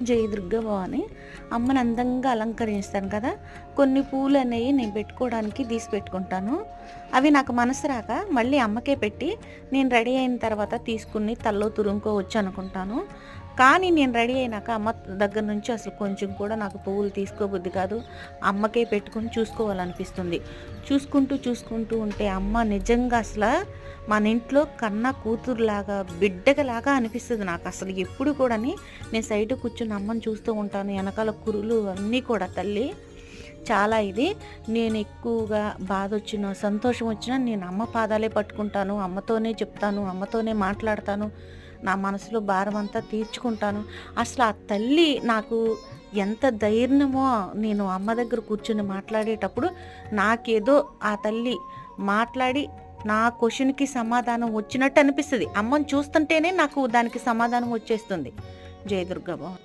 జయదుర్గ భవాని అమ్మని అందంగా అలంకరిస్తాను కదా, కొన్ని పూలు అనేవి నేను పెట్టుకోవడానికి తీసి పెట్టుకుంటాను. అవి నాకు మనసు రాక మళ్ళీ అమ్మకే పెట్టి నేను రెడీ అయిన తర్వాత తీసుకుని తల్లో తురుముకోవచ్చు అనుకుంటాను. కానీ నేను రెడీ అయినాక అమ్మ దగ్గర నుంచి అసలు కొంచెం కూడా నాకు పువ్వులు తీసుకోబుద్ది కాదు. అమ్మకే పెట్టుకుని చూసుకోవాలనిపిస్తుంది. చూసుకుంటూ ఉంటే అమ్మ నిజంగా అసలు మన ఇంట్లో కన్నా కూతురులాగా బిడ్డగలాగా అనిపిస్తుంది నాకు. అసలు ఎప్పుడు కూడా నేను సైడ్ కూర్చుని అమ్మని చూస్తూ ఉంటాను. వెనకాల కురులు అన్నీ కూడా తల్లి చాలా ఇది. నేను ఎక్కువగా బాధ వచ్చినా సంతోషం వచ్చినా నేను అమ్మ పాదాలే పట్టుకుంటాను. అమ్మతోనే చెప్తాను, అమ్మతోనే మాట్లాడతాను, నా మనసులో భారం అంతా తీర్చుకుంటాను. అసలు ఆ తల్లి నాకు ఎంత ధైర్యమో, నేను అమ్మ దగ్గర కూర్చొని మాట్లాడేటప్పుడు నాకేదో ఆ తల్లి మాట్లాడి నా క్వశ్చన్కి సమాధానం వచ్చినట్టు అనిపిస్తుంది. అమ్మని చూస్తుంటేనే నాకు దానికి సమాధానం వచ్చేస్తుంది. జయ దుర్గా భవాని.